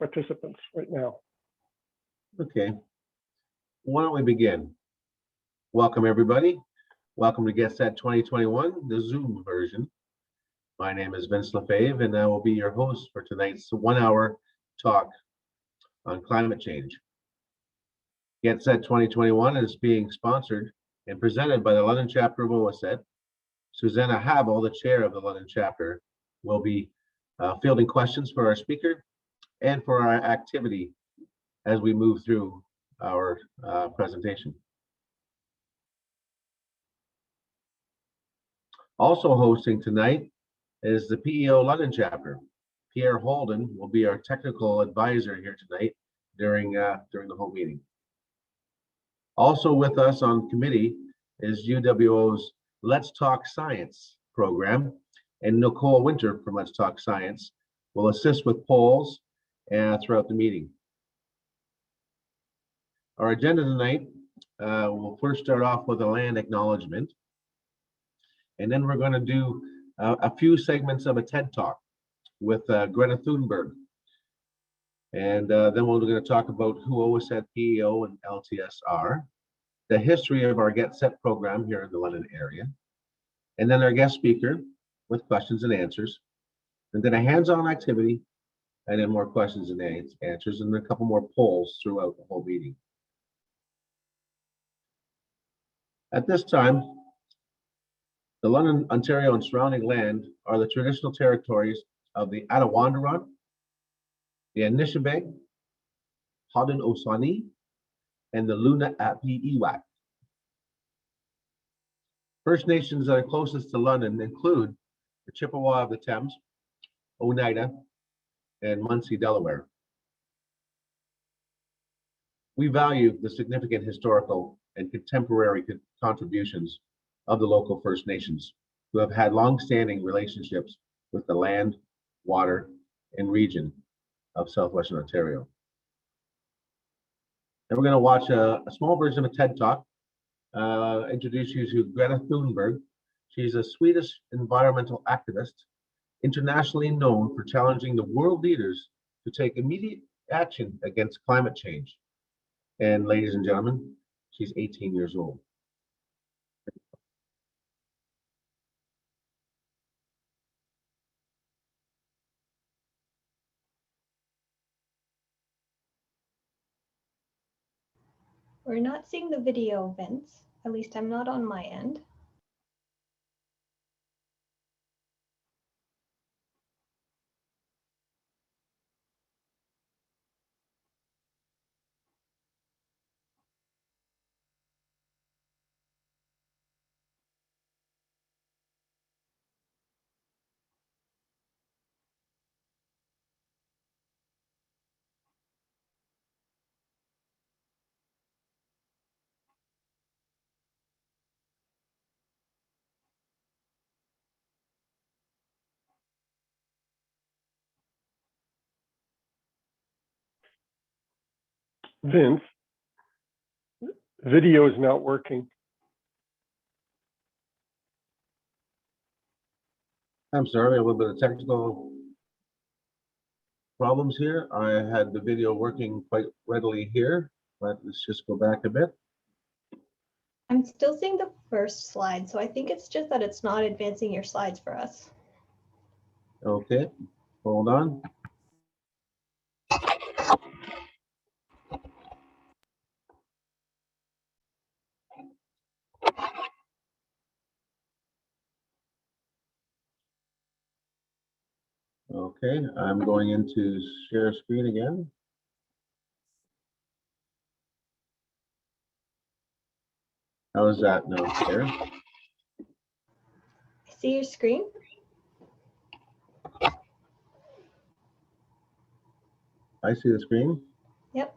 participants right now. Okay, why don't we begin? Welcome, everybody. Welcome to GETSET 2021, the Zoom version. My name is Vince Lefebvre, and I will be your host for tonight's 1-hour talk on climate change. GETSET 2021 is being sponsored and presented by the London chapter of OACETT. Susanna Havel, the chair of the London chapter, will be fielding questions for our speaker and for our activity as we move through our presentation. Also hosting tonight is the PEO London chapter. Pierre Holden will be our technical advisor here tonight during the whole meeting. Also with us on committee is UWO's Let's Talk Science program, and Nicole Winter from Let's Talk Science will assist with polls throughout the meeting. Our agenda tonight, we'll first start off with a land acknowledgement, and then we're going to do a few segments of a TED Talk with Greta Buildenberg. And then we're going to talk about who OACETT, PEO, and LTS are, the history of our GETSET program here in the London area, and then our guest speaker with questions and answers, and then a hands-on activity, and then more questions and answers, and a couple more polls throughout the whole meeting. At this time, the London, Ontario, and surrounding land are the traditional territories of the Attawandaron, the Anishinaabe, Haudenosaunee, and the Lenape-Iwak. First Nations that are closest to London include the Chippewa of the Thames, Oneida, and Munsee, Delaware. We value the significant historical and contemporary contributions of the local First Nations, who have had long-standing relationships with the land, water, and region of southwestern Ontario. And we're going to watch a small version of a TED Talk, introduce you to Greta Buildenberg. She's a Swedish environmental activist, internationally known for challenging the world leaders to take immediate action against climate change. And ladies and gentlemen, she's 18 years old. We're not seeing the video, Vince. At least I'm not on my end. Vince, video is not working. I'm sorry, a little bit of technical problems here. I had the video working quite readily here, but let's just go back a bit. I'm still seeing the first slide, so I think it's just that it's not advancing your slides for us. Okay, hold on. Okay, I'm going into share screen again. How is that now, Claire? I see your screen. I see the screen. Yep.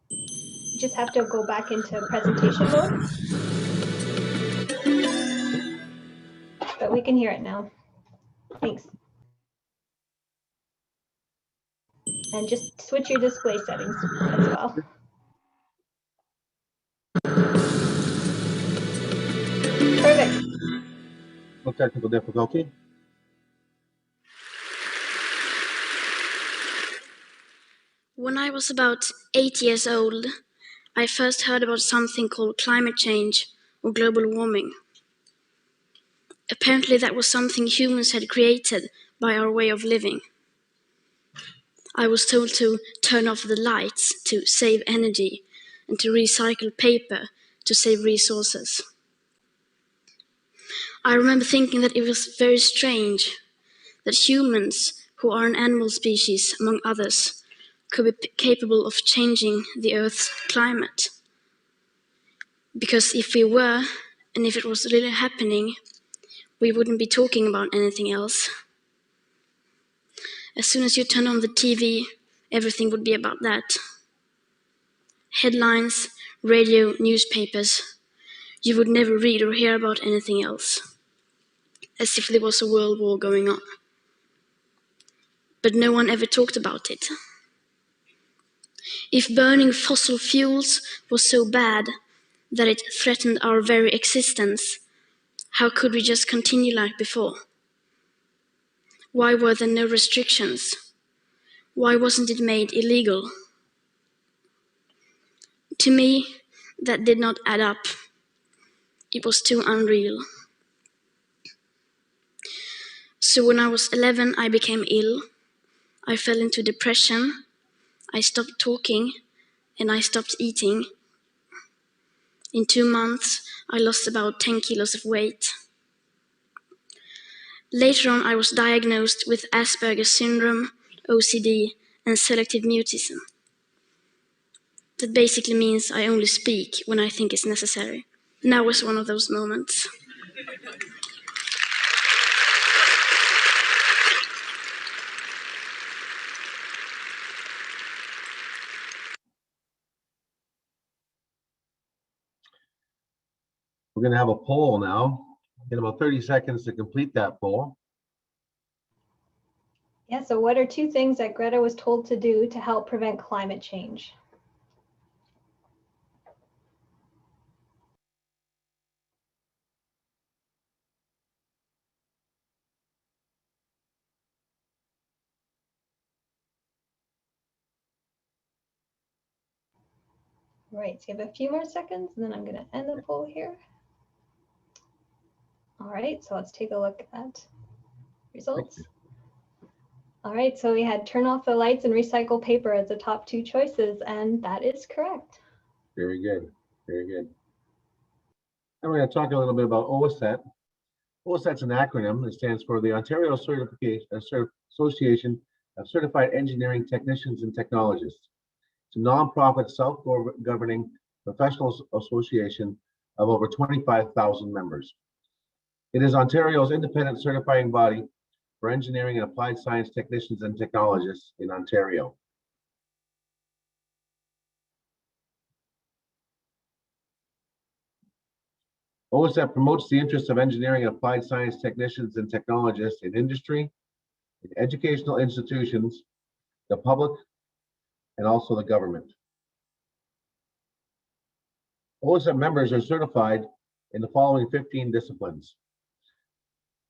You just have to go back into presentation mode. But we can hear it now. Thanks. And just switch your display settings as well. Perfect. No technical difficulty. When I was about 8 years old, I first heard about something called climate change or global warming. Apparently that was something humans had created by our way of living. I was told to turn off the lights to save energy and to recycle paper to save resources. I remember thinking that it was very strange that humans, who are an animal species among others, could be capable of changing the Earth's climate. Because if we were, and if it was really happening, we wouldn't be talking about anything else. As soon as you turn on the TV, everything would be about that. Headlines, radio, newspapers. You would never read or hear about anything else, as if there was a world war going on. But no one ever talked about it. If burning fossil fuels was so bad that it threatened our very existence, how could we just continue like before? Why were there no restrictions? Why wasn't it made illegal? To me, that did not add up. It was too unreal. So when I was 11, I became ill. I fell into depression. I stopped talking and I stopped eating. In 2 months, I lost about 10 kilos of weight. Later on, I was diagnosed with Asperger's syndrome, OCD, and selective mutism. That basically means I only speak when I think it's necessary. Now was one of those moments. We're going to have a poll now. Get about 30 seconds to complete that poll. Yeah, so what are 2 things that Greta was told to do to help prevent climate change? Right, so you have a few more seconds and then I'm going to end the poll here. All right, so let's take a look at results. All right, so we had turn off the lights and recycle paper as the top 2 choices, and that is correct. Very good. Very good. And we're going to talk a little bit about OACETT. OACETT's an acronym. It stands for the Ontario Association of Certified Engineering Technicians and Technologists. It's a nonprofit, self-governing professional association of over 25,000 members. It is Ontario's independent certifying body for engineering and applied science technicians and technologists in Ontario. OACETT promotes the interests of engineering and applied science technicians and technologists in industry, in educational institutions, the public, and also the government. OACETT members are certified in the following 15 disciplines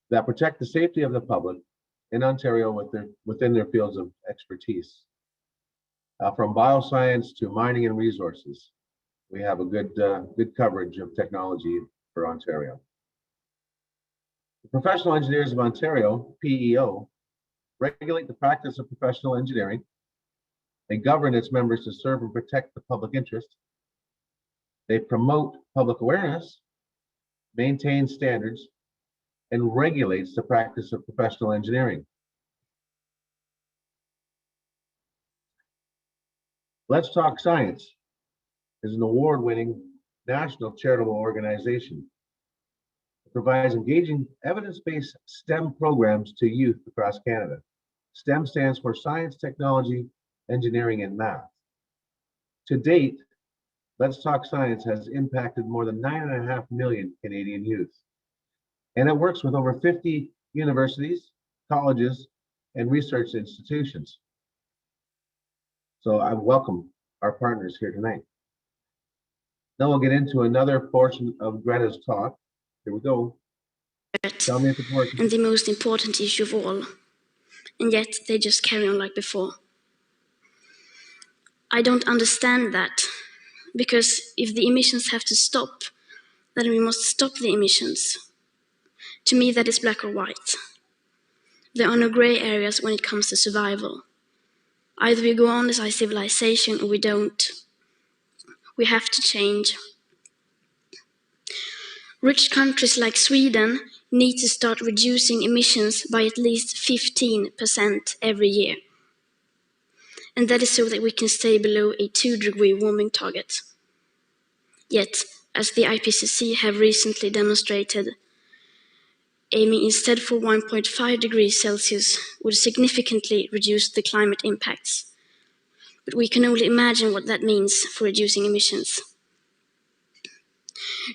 that protect the safety of the public in Ontario within their fields of expertise. From bioscience to mining and resources, we have a good coverage of technology for Ontario. The Professional Engineers of Ontario, PEO, regulate the practice of professional engineering. They govern its members to serve and protect the public interest. They promote public awareness, maintain standards, and regulates the practice of professional engineering. Let's Talk Science is an award-winning national charitable organization. It provides engaging evidence-based STEM programs to youth across Canada. STEM stands for science, technology, engineering, and math. To date, Let's Talk Science has impacted more than 9.5 million Canadian youth. And it works with over 50 universities, colleges, and research institutions. So I welcome our partners here tonight. Now we'll get into another portion of Greta's talk. Here we go. Tell me if it's working. And the most important issue of all. And yet they just carry on like before. I don't understand that, because if the emissions have to stop, then we must stop the emissions. To me, that is black or white. There are no gray areas when it comes to survival. Either we go on as a civilization or we don't. We have to change. Rich countries like Sweden need to start reducing emissions by at least 15% every year. And that is so that we can stay below a 2-degree warming target. Yet, as the IPCC have recently demonstrated, aiming instead for 1.5 degrees Celsius would significantly reduce the climate impacts. But we can only imagine what that means for reducing emissions.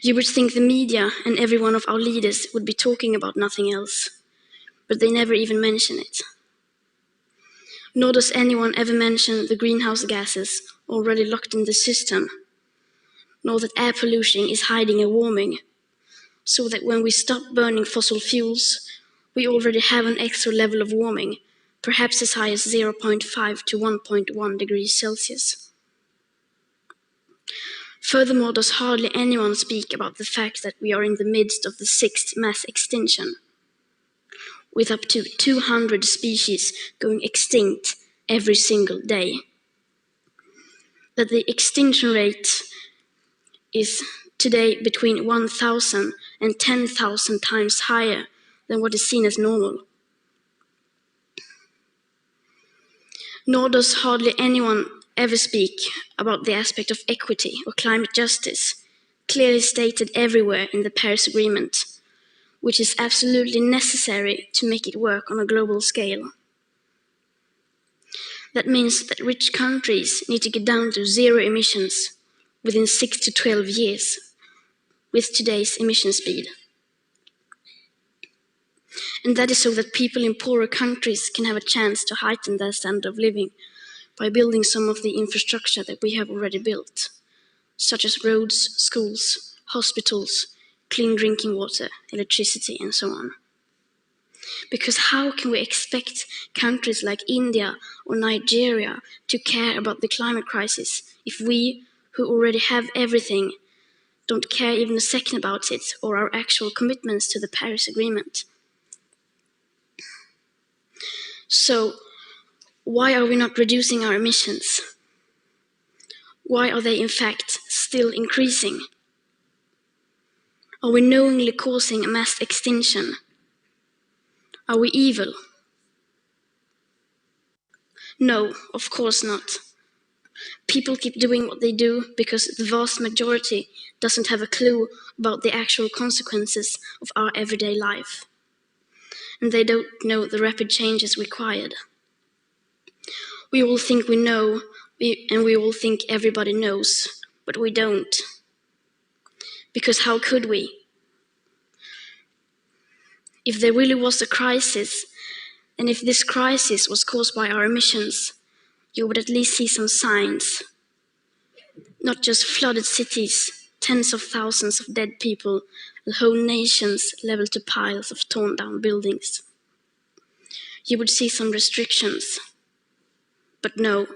You would think the media and every one of our leaders would be talking about nothing else, but they never even mention it. Nor does anyone ever mention the greenhouse gases already locked in the system, nor that air pollution is hiding a warming, so that when we stop burning fossil fuels, we already have an extra level of warming, perhaps as high as 0.5 to 1.1 degrees Celsius. Furthermore, does hardly anyone speak about the fact that we are in the midst of the 6th mass extinction, with up to 200 species going extinct every single day. That the extinction rate is today between 1,000 and 10,000 times higher than what is seen as normal. Nor does hardly anyone ever speak about the aspect of equity or climate justice, clearly stated everywhere in the Paris Agreement, which is absolutely necessary to make it work on a global scale. That means that rich countries need to get down to 0 emissions within 6 to 12 years with today's emission speed. And that is so that people in poorer countries can have a chance to heighten their standard of living by building some of the infrastructure that we have already built, such as roads, schools, hospitals, clean drinking water, electricity, and so on. Because how can we expect countries like India or Nigeria to care about the climate crisis if we, who already have everything, don't care even a second about it or our actual commitments to the Paris Agreement? So, why are we not reducing our emissions? Why are they in fact still increasing? Are we knowingly causing a mass extinction? Are we evil? No, of course not. People keep doing what they do because the vast majority doesn't have a clue about the actual consequences of our everyday life. And they don't know the rapid changes required. We all think we know, and we all think everybody knows, but we don't. Because how could we? If there really was a crisis, and if this crisis was caused by our emissions, you would at least see some signs. Not just flooded cities, tens of thousands of dead people, and whole nations leveled to piles of torn down buildings. You would see some restrictions, but no.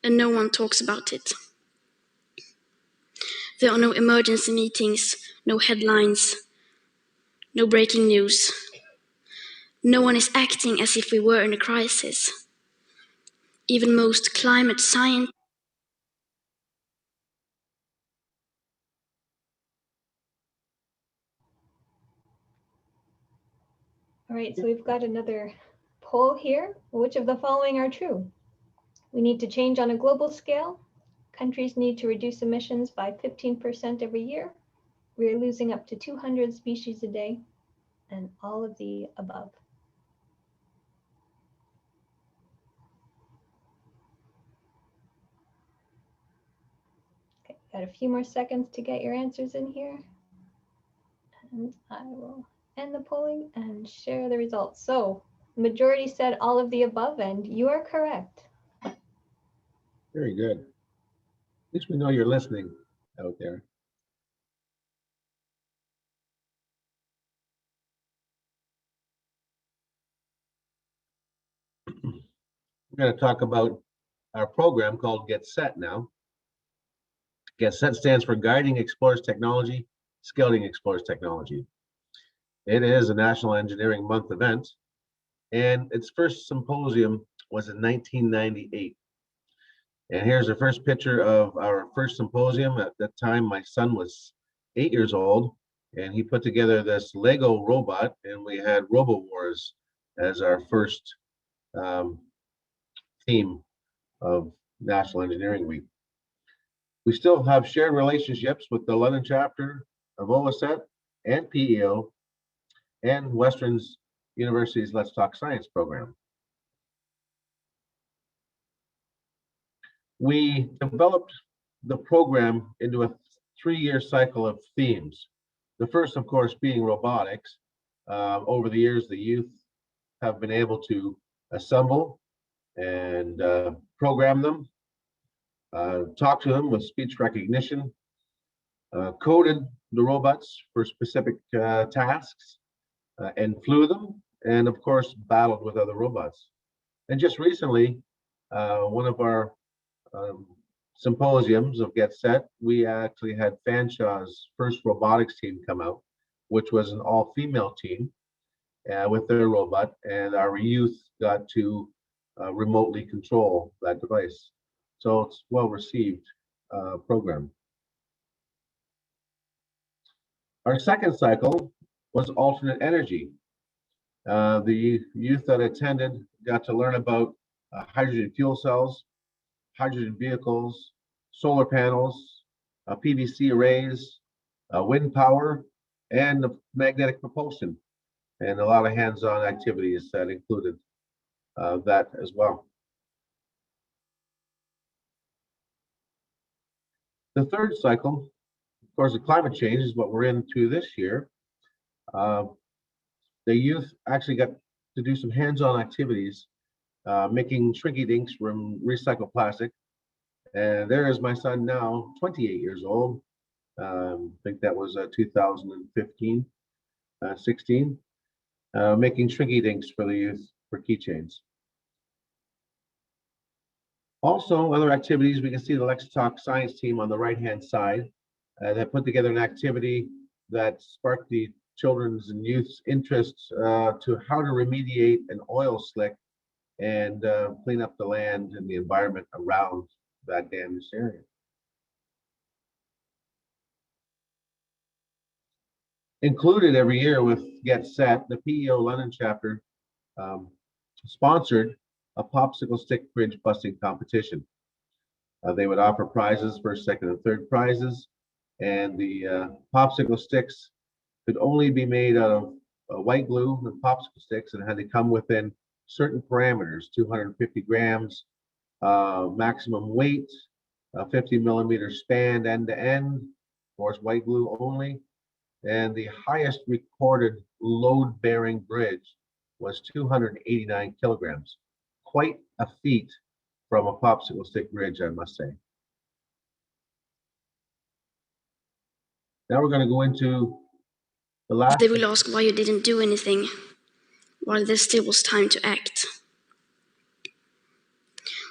And no one talks about it. There are no emergency meetings, no headlines, no breaking news. No one is acting as if we were in a crisis. Even most climate scientists. All right, so we've got another poll here. Which of the following are true? We need to change on a global scale. Countries need to reduce emissions by 15% every year. We are losing up to 200 species a day, and all of the above. Okay, got a few more seconds to get your answers in here. And I will end the polling and share the results. So majority said all of the above, and you are correct. Very good. At least we know you're listening out there. We're going to talk about our program called GETSET now. GETSET stands for Guiding Explorers Technology, Scouting Explorers Technology. It is a National Engineering Month event, and its first symposium was in 1998. And here's the first picture of our first symposium. At that time, my son was 8 years old, and he put together this Lego robot, and we had Robo Wars as our first theme of National Engineering Week. We still have shared relationships with the London chapter of OACETT and PEO and Western University's Let's Talk Science program. We developed the program into a 3-year cycle of themes. The first, of course, being robotics. Over the years, the youth have been able to assemble and program them, talk to them with speech recognition, coded the robots for specific tasks, and flew them, and of course, battled with other robots. And just recently, one of our symposiums of GETSET, we actually had Fanshaw's first robotics team come out, which was an all-female team with their robot, and our youth got to remotely control that device. So it's well-received program. Our second cycle was alternate energy. The youth that attended got to learn about hydrogen fuel cells, hydrogen vehicles, solar panels, PVC arrays, wind power, and magnetic propulsion, and a lot of hands-on activities that included that as well. The third cycle, of course, the climate change is what we're into this year. The youth actually got to do some hands-on activities, making shrinky dinks from recycled plastic. And there is my son now, 28 years old. I think that was 2015, 16, making shrinky dinks for the youth for keychains. Also, other activities, we can see the Let's Talk Science team on the right-hand side. They put together an activity that sparked the children's and youth's interests to how to remediate an oil slick and clean up the land and the environment around that damaged area. Included every year with GETSET, the PEO London chapter sponsored a popsicle stick bridge busting competition. They would offer prizes, first, second, and third prizes, and the popsicle sticks could only be made out of white glue and popsicle sticks, and had to come within certain parameters: 250 grams, maximum weight, 50 millimeter span end to end, of course, white glue only, and the highest recorded load-bearing bridge was 289 kilograms. Quite a feat from a popsicle stick bridge, I must say. Now we're going to go into the last. They will ask why you didn't do anything while there still was time to act.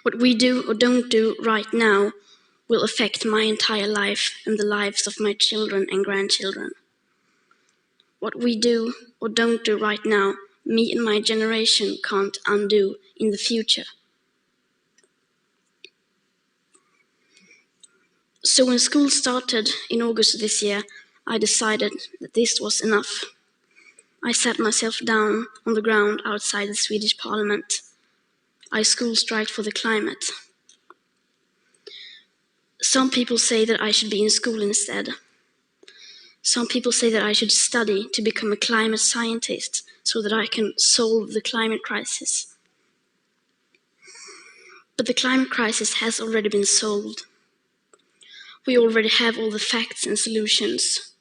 What we do or don't do right now will affect my entire life and the lives of my children and grandchildren. What we do or don't do right now, me and my generation can't undo in the future. So when school started in August this year, I decided that this was enough. I sat myself down on the ground outside the Swedish parliament. I school striked for the climate. Some people say that I should be in school instead. Some people say that I should study to become a climate scientist so that I can solve the climate crisis. But the climate crisis has already been solved. We already have all the facts and solutions.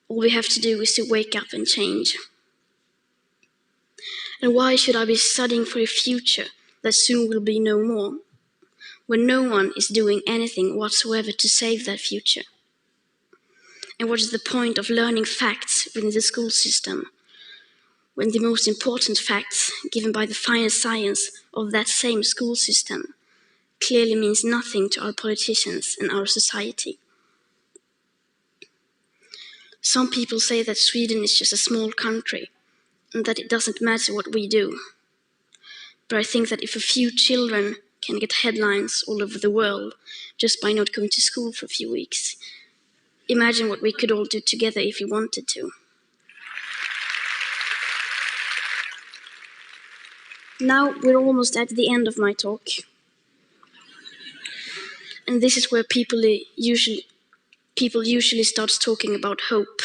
All we have to do is to wake up and change. And why should I be studying for a future that soon will be no more, when no one is doing anything whatsoever to save that future? And what is the point of learning facts within the school system, when the most important facts given by the finest science of that same school system clearly means nothing to our politicians and our society. Some people say that Sweden is just a small country and that it doesn't matter what we do. But I think that if a few children can get headlines all over the world just by not going to school for a few weeks, imagine what we could all do together if we wanted to. Now we're almost at the end of my talk. And this is where people usually start talking about hope.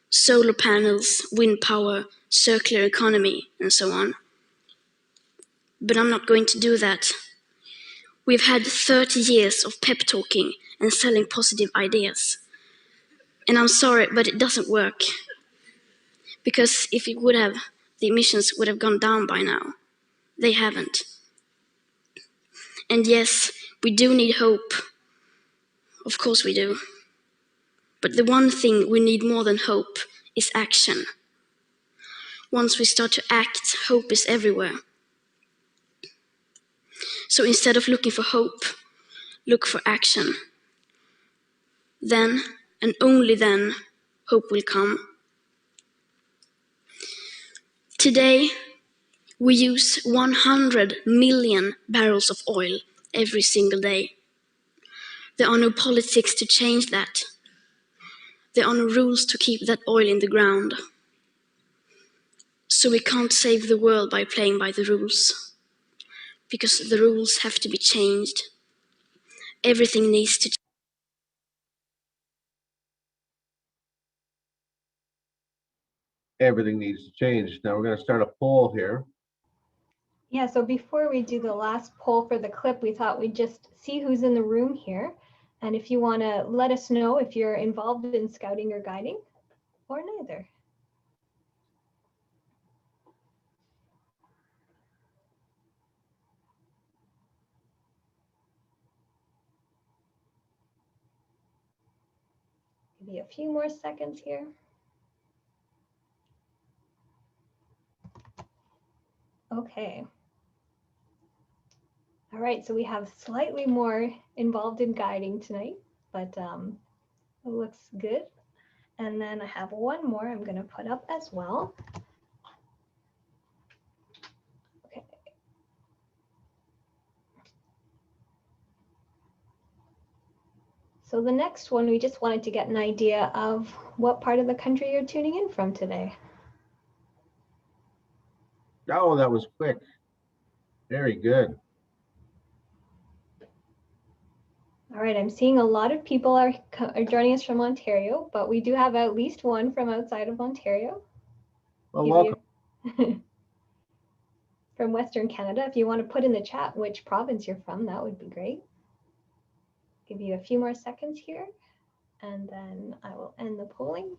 Solar panels, wind power, circular economy, and so on. But I'm not going to do that. We've had 30 years of pep talking and selling positive ideas. And I'm sorry, but it doesn't work. Because if it would have, the emissions would have gone down by now. They haven't. And yes, we do need hope. Of course we do. But the one thing we need more than hope is action. Once we start to act, hope is everywhere. So instead of looking for hope, look for action. Then, and only then, hope will come. Today, we use 100 million barrels of oil every single day. There are no politics to change that. There are no rules to keep that oil in the ground. So we can't save the world by playing by the rules. Because the rules have to be changed. Everything needs to change. Everything needs to change. Now we're going to start a poll here. Yeah, so before we do the last poll for the clip, we thought we'd just see who's in the room here. And if you want to let us know if you're involved in scouting or guiding, or neither. Give you a few more seconds here. Okay. All right, so we have slightly more involved in guiding tonight, but it looks good. And then I have one more I'm going to put up as well. Okay. So the next one, we just wanted to get an idea of what part of the country you're tuning in from today. Oh, that was quick. Very good. All right, I'm seeing a lot of people are joining us from Ontario, but we do have at least one from outside of Ontario. Well, welcome. From Western Canada. If you want to put in the chat which province you're from, that would be great. Give you a few more seconds here, and then I will end the polling.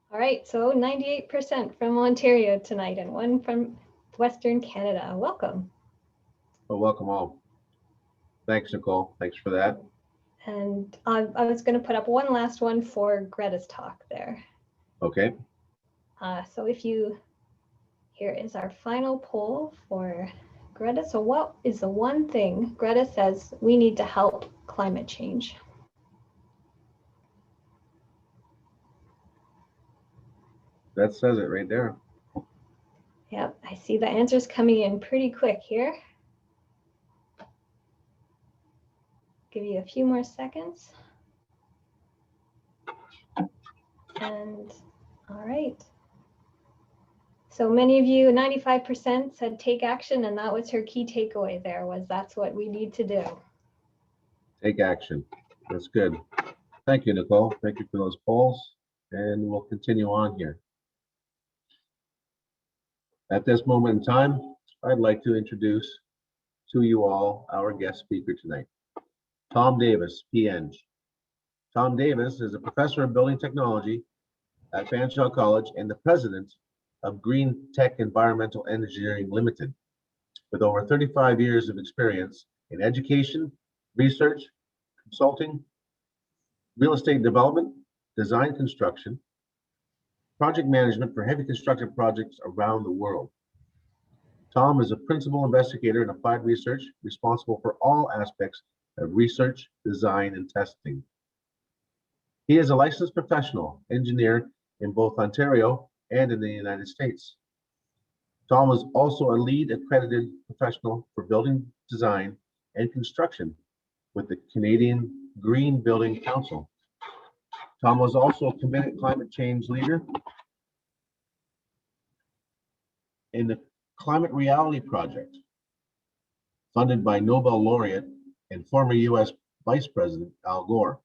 All right, so 98% from Ontario tonight and one from Western Canada. Welcome. Well, welcome all. Thanks, Nicole. Thanks for that. And I was going to put up one last one for Greta's talk there. Okay. So here is our final poll for Greta. So what is the one thing Greta says we need to help climate change? That says it right there. Yep, I see the answers coming in pretty quick here. Give you a few more seconds. And all right. So many of you, 95% said take action, and that was her key takeaway there, was that's what we need to do. Take action. That's good. Thank you, Nicole. Thank you for those polls. And we'll continue on here. At this moment in time, I'd like to introduce to you all our guest speaker tonight, Tom Davis, PEng. Tom Davis is a professor of building technology at Fanshawe College and the president of Green Tech Environmental Engineering Limited, with over 35 years of experience in education, research, consulting, real estate development, design construction, project management for heavy construction projects around the world. Tom is a principal investigator in applied research, responsible for all aspects of research, design, and testing. He is a licensed professional engineer in both Ontario and in the United States. Tom is also a lead accredited professional for building design and construction with the Canadian Green Building Council. Tom was also a committed climate change leader in the Climate Reality Project, funded by Nobel laureate and former US Vice President Al Gore.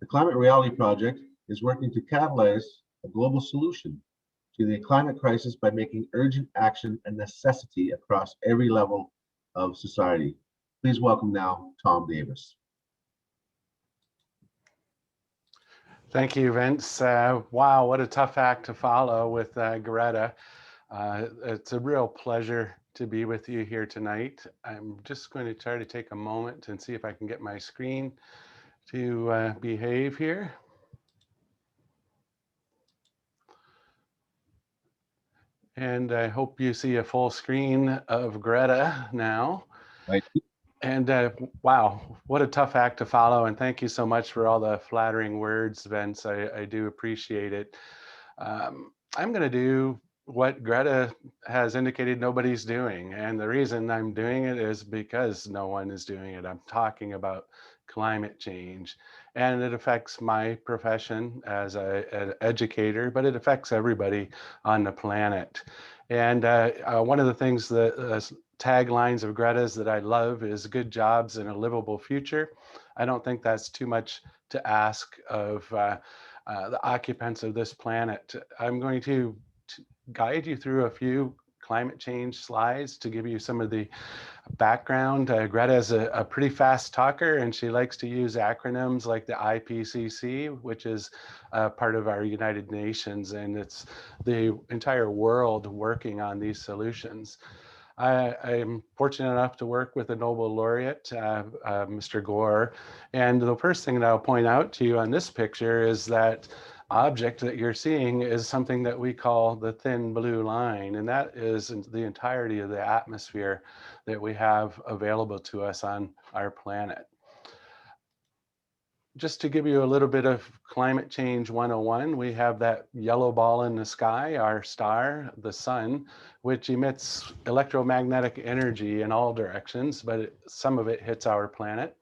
The Climate Reality Project is working to catalyze a global solution to the climate crisis by making urgent action a necessity across every level of society. Please welcome now Tom Davis. Thank you, Vince. Wow, what a tough act to follow with Greta. It's a real pleasure to be with you here tonight. I'm just going to try to take a moment and see if I can get my screen to behave here. And I hope you see a full screen of Greta now. Right. And wow, what a tough act to follow. And thank you so much for all the flattering words, Vince. I do appreciate it. I'm going to do what Greta has indicated nobody's doing. And the reason I'm doing it is because no one is doing it. I'm talking about climate change. And it affects my profession as an educator, but it affects everybody on the planet. And one of the things that taglines of Greta's that I love is good jobs and a livable future. I don't think that's too much to ask of the occupants of this planet. I'm going to guide you through a few climate change slides to give you some of the background. Greta is a pretty fast talker, and she likes to use acronyms like the IPCC, which is part of our United Nations, and it's the entire world working on these solutions. I'm fortunate enough to work with a Nobel laureate, Mr. Gore, and the first thing that I'll point out to you on this picture is that object that you're seeing is something that we call the thin blue line, and that is the entirety of the atmosphere that we have available to us on our planet. Just to give you a little bit of climate change 101, we have that yellow ball in the sky, our star, the sun, which emits electromagnetic energy in all directions, but some of it hits our planet.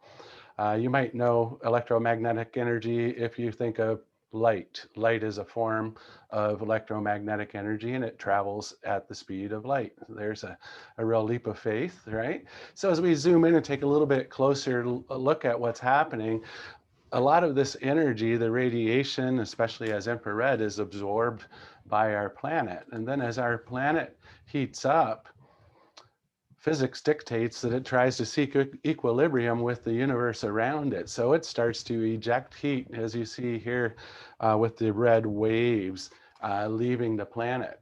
You might know electromagnetic energy if you think of light. Light is a form of electromagnetic energy, and it travels at the speed of light. There's a real leap of faith, right? So as we zoom in and take a little bit closer look at what's happening, a lot of this energy, the radiation, especially as infrared, is absorbed by our planet. And then as our planet heats up, physics dictates that it tries to seek equilibrium with the universe around it. So it starts to eject heat, as you see here with the red waves leaving the planet.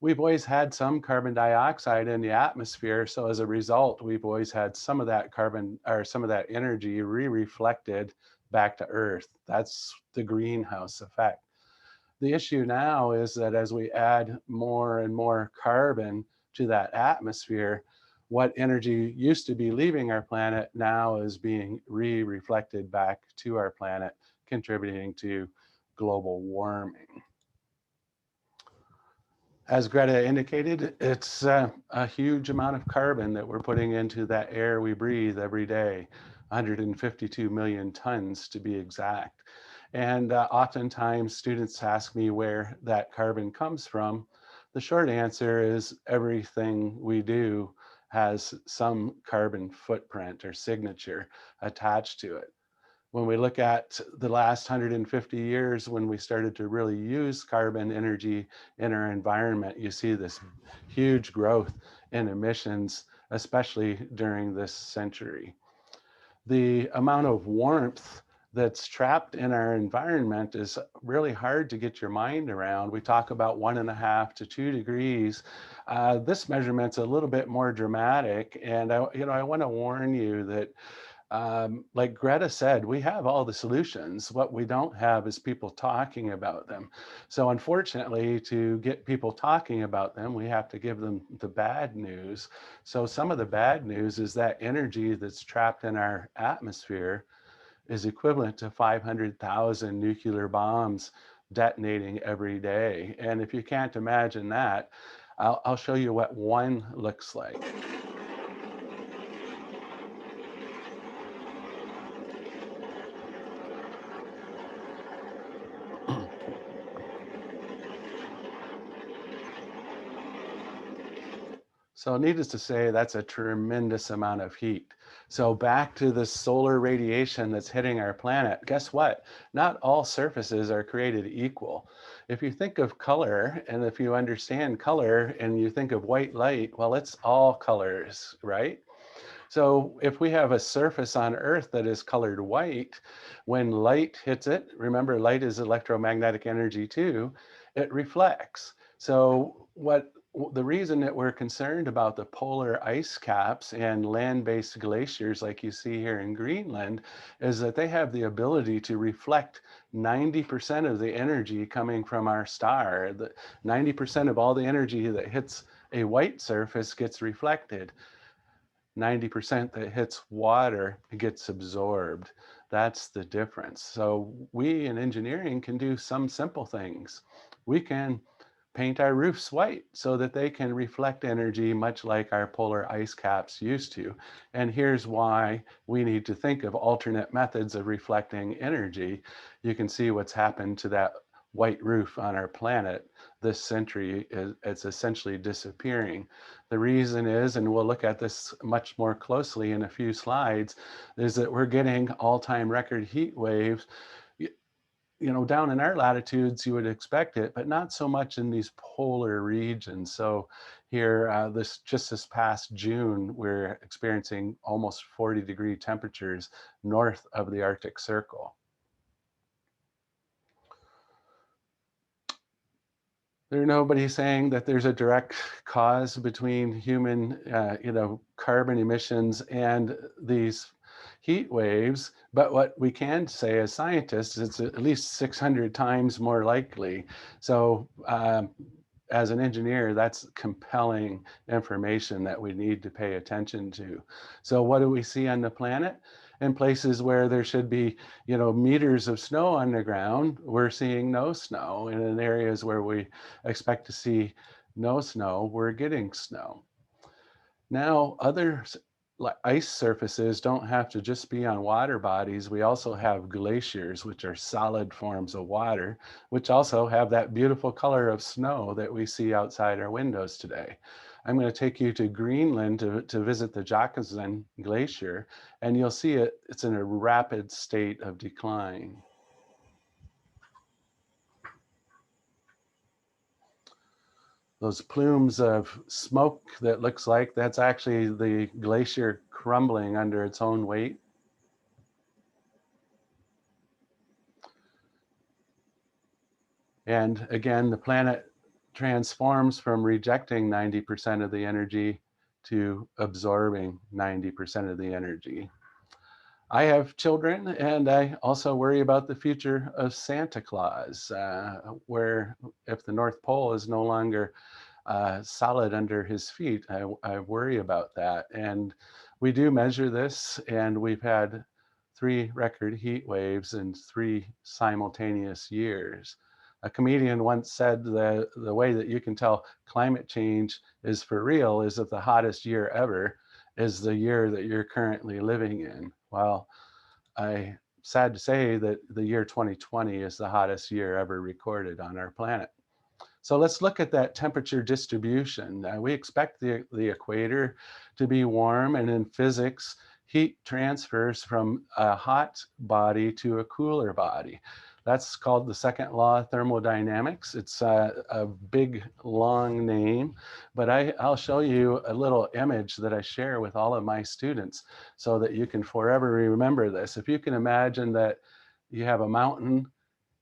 We've always had some carbon dioxide in the atmosphere. So as a result, we've always had some of that carbon or some of that energy reflected back to Earth. That's the greenhouse effect. The issue now is that as we add more and more carbon to that atmosphere, what energy used to be leaving our planet now is being reflected back to our planet, contributing to global warming. As Greta indicated, it's a huge amount of carbon that we're putting into that air we breathe every day, 152 million tons to be exact. And oftentimes students ask me where that carbon comes from. The short answer is everything we do has some carbon footprint or signature attached to it. When we look at the last 150 years, when we started to really use carbon energy in our environment, you see this huge growth in emissions, especially during this century. The amount of warmth that's trapped in our environment is really hard to get your mind around. We talk about 1.5 to 2 degrees. This measurement's a little bit more dramatic, and I want to warn you that Like Greta said, we have all the solutions. What we don't have is people talking about them. So unfortunately, to get people talking about them, we have to give them the bad news. So some of the bad news is that energy that's trapped in our atmosphere is equivalent to 500,000 nuclear bombs detonating every day. And if you can't imagine that, I'll show you what one looks like. So needless to say, that's a tremendous amount of heat. So back to the solar radiation that's hitting our planet, guess what? Not all surfaces are created equal. If you think of color, and if you understand color and you think of white light, well, it's all colors, right? So if we have a surface on Earth that is colored white, when light hits it, remember light is electromagnetic energy too, it reflects. So the reason that we're concerned about the polar ice caps and land-based glaciers like you see here in Greenland is that they have the ability to reflect 90% of the energy coming from our star. 90% of all the energy that hits a white surface gets reflected. 90% that hits water gets absorbed. That's the difference. So we in engineering can do some simple things. We can paint our roofs white so that they can reflect energy much like our polar ice caps used to. And here's why we need to think of alternate methods of reflecting energy. You can see what's happened to that white roof on our planet this century. It's essentially disappearing. The reason is, and we'll look at this much more closely in a few slides, is that we're getting all-time record heat waves. You know, down in our latitudes, you would expect it, but not so much in these polar regions. So here, just this past June, we're experiencing almost 40-degree temperatures north of the Arctic Circle. There's nobody saying that there's a direct cause between human, carbon emissions and these heat waves. But what we can say as scientists, it's at least 600 times more likely. So as an engineer, that's compelling information that we need to pay attention to. So what do we see on the planet? In places where there should be, meters of snow on the ground, we're seeing no snow. And in areas where we expect to see no snow, we're getting snow. Now, other ice surfaces don't have to just be on water bodies. We also have glaciers, which are solid forms of water, which also have that beautiful color of snow that we see outside our windows today. I'm going to take you to Greenland to visit the Jocastan Glacier, and you'll see it's in a rapid state of decline. Those plumes of smoke that looks like that's actually the glacier crumbling under its own weight. And again, the planet transforms from rejecting 90% of the energy to absorbing 90% of the energy. I have children, and I also worry about the future of Santa Claus, where if the North Pole is no longer solid under his feet, I worry about that. And we do measure this, and we've had 3 record heat waves in 3 simultaneous years. A comedian once said that the way that you can tell climate change is for real is that the hottest year ever is the year that you're currently living in. Well, I'm sad to say that the year 2020 is the hottest year ever recorded on our planet. So let's look at that temperature distribution. We expect the equator to be warm, and in physics, heat transfers from a hot body to a cooler body. That's called the second law of thermodynamics. It's a big, long name, but I'll show you a little image that I share with all of my students so that you can forever remember this. If you can imagine that you have a mountain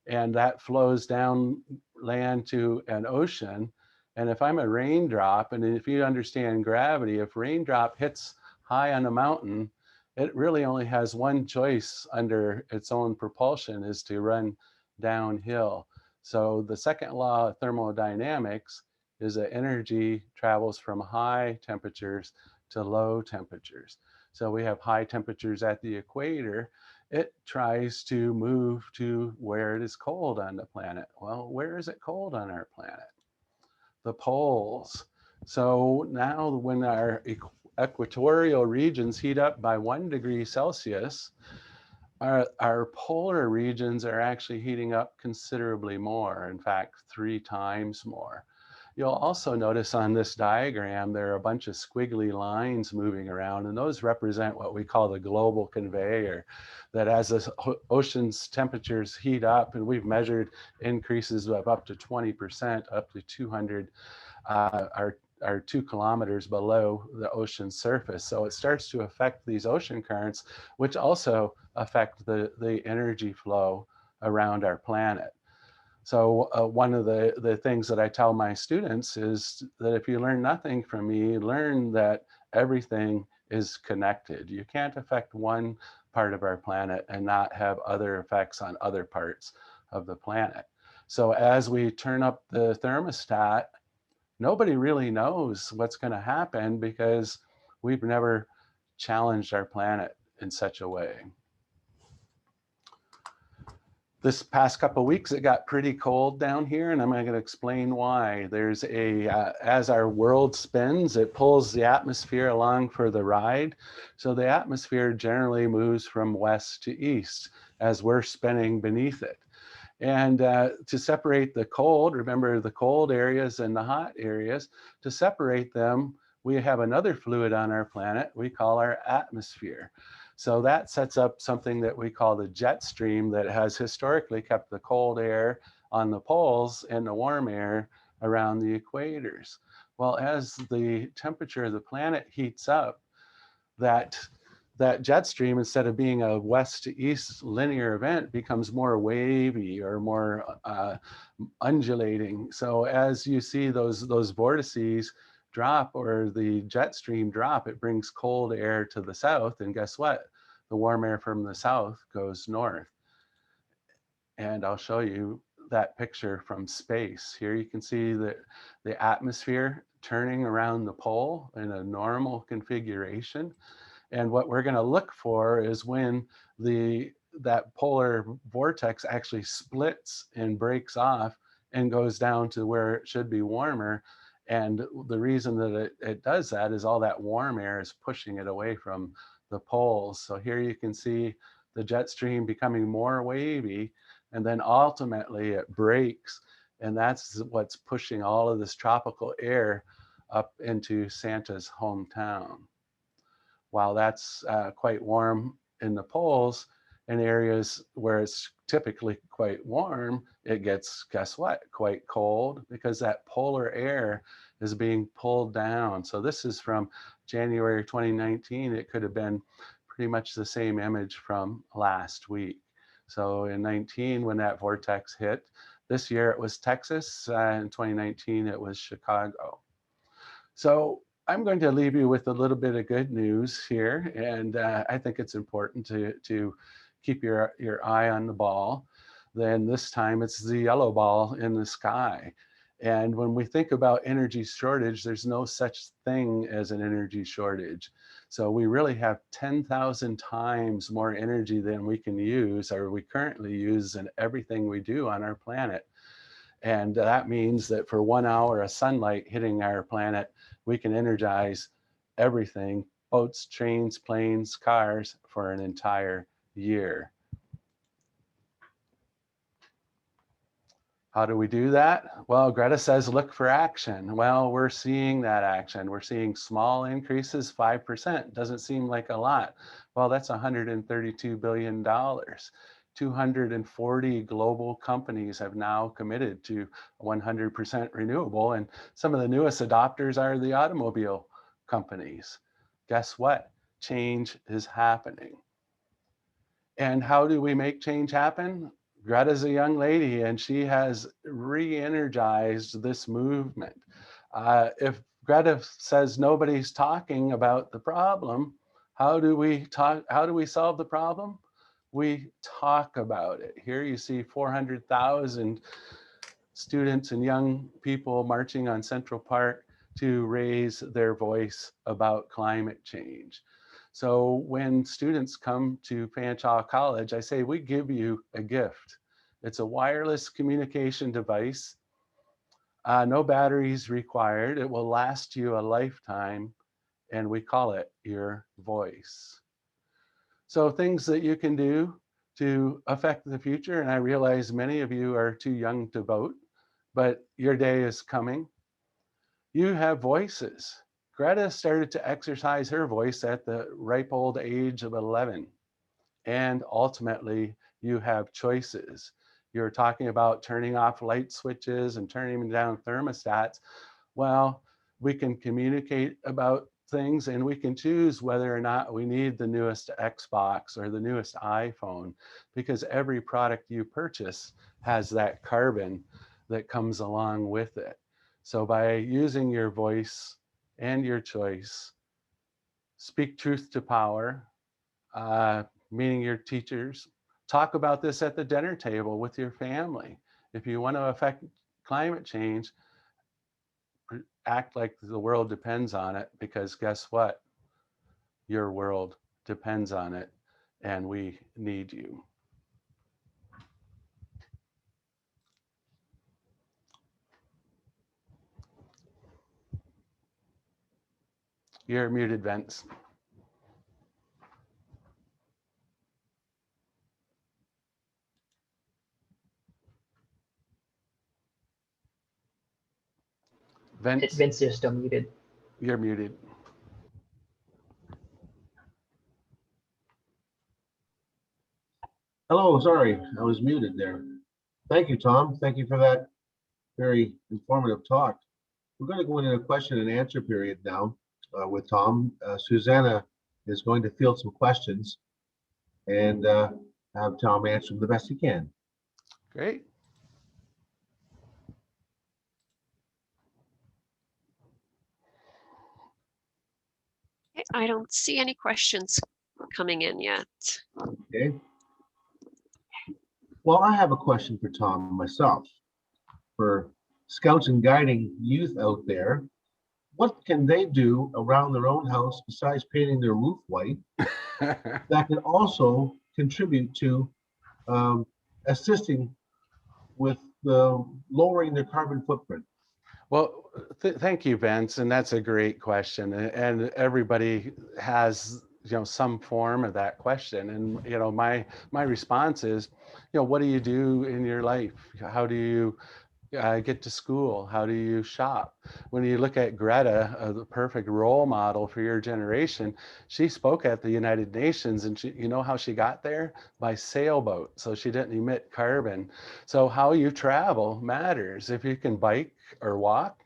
and that flows down land to an ocean, and if I'm a raindrop, and if you understand gravity, if raindrop hits high on a mountain, it really only has one choice under its own propulsion, is to run downhill. So the second law of thermodynamics is that energy travels from high temperatures to low temperatures. So we have high temperatures at the equator. It tries to move to where it is cold on the planet. Well, where is it cold on our planet? The poles. So now when our equatorial regions heat up by 1 degree Celsius, our polar regions are actually heating up considerably more, in fact, 3 times more. You'll also notice on this diagram, there are a bunch of squiggly lines moving around, and those represent what we call the global conveyor, that as the ocean's temperatures heat up, and we've measured increases of up to 20%, up to 200, are 2 kilometers below the ocean surface. So it starts to affect these ocean currents, which also affect the energy flow around our planet. So one of the things that I tell my students is that if you learn nothing from me, learn that everything is connected. You can't affect one part of our planet and not have other effects on other parts of the planet. So as we turn up the thermostat, nobody really knows what's going to happen because we've never challenged our planet in such a way. This past couple of weeks, it got pretty cold down here, and I'm going to explain why. There's as our world spins, it pulls the atmosphere along for the ride. So the atmosphere generally moves from west to east as we're spinning beneath it. And to separate the cold, remember the cold areas and the hot areas, to separate them, we have another fluid on our planet we call our atmosphere. So that sets up something that we call the jet stream that has historically kept the cold air on the poles and the warm air around the equators. Well, as the temperature of the planet heats up, that jet stream, instead of being a west to east linear event, becomes more wavy or more undulating. So as you see those vortices drop or the jet stream drop, it brings cold air to the south, and guess what? The warm air from the south goes north. And I'll show you that picture from space. Here you can see the atmosphere turning around the pole in a normal configuration. And what we're going to look for is when that polar vortex actually splits and breaks off and goes down to where it should be warmer. And the reason that it does that is all that warm air is pushing it away from the poles. So here you can see the jet stream becoming more wavy, and then ultimately it breaks. And that's what's pushing all of this tropical air up into Santa's hometown. While that's quite warm in the poles, in areas where it's typically quite warm, it gets, guess what, quite cold, because that polar air is being pulled down. So this is from January 2019. It could have been pretty much the same image from last week. So in 19, when that vortex hit, this year it was Texas, in 2019 it was Chicago. So I'm going to leave you with a little bit of good news here, and I think it's important to keep your eye on the ball. Then this time it's the yellow ball in the sky. And when we think about energy shortage, there's no such thing as an energy shortage. So we really have 10,000 times more energy than we can use, or we currently use, in everything we do on our planet. And that means that for 1 hour of sunlight hitting our planet, we can energize everything, boats, trains, planes, cars, for an entire year. How do we do that? Well, Greta says, look for action. Well, we're seeing that action. We're seeing small increases, 5%. Doesn't seem like a lot. Well, that's $132 billion. 240 global companies have now committed to 100% renewable. And some of the newest adopters are the automobile companies. Guess what? Change is happening. And how do we make change happen? Greta's a young lady, and she has re-energized this movement. If Greta says nobody's talking about the problem, How do we solve the problem? We talk about it. Here you see 400,000 students and young people marching on Central Park to raise their voice about climate change. So when students come to Fanshawe College, I say, we give you a gift. It's a wireless communication device. No batteries required. It will last you a lifetime, and we call it your voice. So things that you can do to affect the future, and I realize many of you are too young to vote, but your day is coming. You have voices. Greta started to exercise her voice at the ripe old age of 11. And ultimately, you have choices. You're talking about turning off light switches and turning down thermostats. Well, we can communicate about things and we can choose whether or not we need the newest Xbox or the newest iPhone, because every product you purchase has that carbon that comes along with it. So by using your voice and your choice, speak truth to power, meaning your teachers. Talk about this at the dinner table with your family. If you want to affect climate change, act like the world depends on it, because guess what? Your world depends on it, and we need you. You're muted, Vince. Vince, Vince, you're still muted. you're muted. Hello, sorry, I was muted there. Thank you, Tom. Thank you for that very informative talk. We're going to go into a question and answer period now with Tom. Susanna is going to field some questions and have Tom answer them the best he can. Great. I don't see any questions coming in yet. Okay. Well, I have a question for Tom myself. For scouts and guiding youth out there, what can they do around their own house besides painting their roof white that can also contribute to assisting with lowering their carbon footprint? Well, thank you, Vince, and that's a great question. And everybody has, some form of that question. And my response is, what do you do in your life? How do you get to school? How do you shop? When you look at Greta, the perfect role model for your generation, she spoke at the United Nations, and you know how she got there? By sailboat. So she didn't emit carbon. So how you travel matters. If you can bike or walk,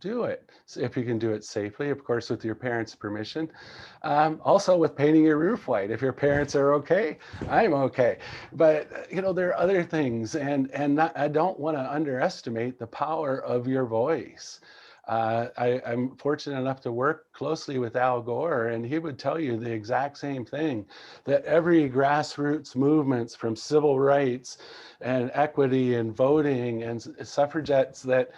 do it. So if you can do it safely, of course, with your parents' permission. Also with painting your roof white. If your parents are okay, I'm okay. But there are other things, and I don't want to underestimate the power of your voice. I'm fortunate enough to work closely with Al Gore, and he would tell you the exact same thing, that every grassroots movements from civil rights and equity and voting and suffragettes, that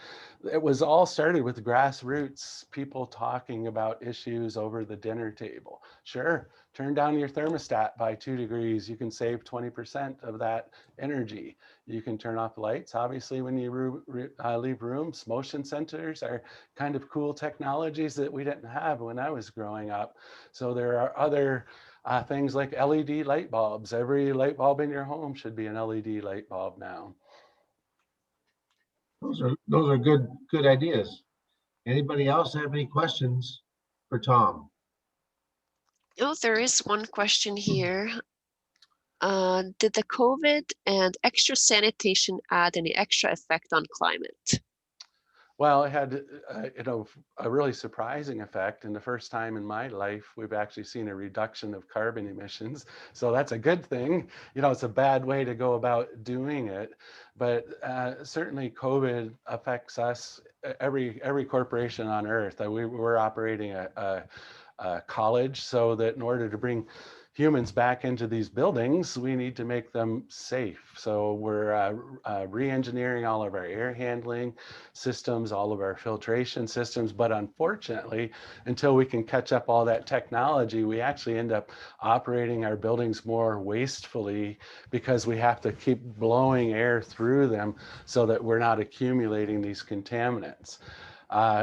it was all started with grassroots people talking about issues over the dinner table. Sure, turn down your thermostat by 2 degrees. You can save 20% of that energy. You can turn off lights. Obviously, when you leave rooms, motion sensors are kind of cool technologies that we didn't have when I was growing up. So there are other things like LED light bulbs. Every light bulb in your home should be an LED light bulb now. Those are good ideas. Anybody else have any questions for Tom? Oh, there is one question here. Did the COVID and extra sanitation add any extra effect on climate? Well, it had, a really surprising effect. And the first time in my life, we've actually seen a reduction of carbon emissions. So that's a good thing. It's a bad way to go about doing it. But certainly COVID affects us, every corporation on earth. We're operating a college, so that in order to bring humans back into these buildings, we need to make them safe. So we're re-engineering all of our air handling systems, all of our filtration systems. But unfortunately, until we can catch up all that technology, we actually end up operating our buildings more wastefully because we have to keep blowing air through them so that we're not accumulating these contaminants.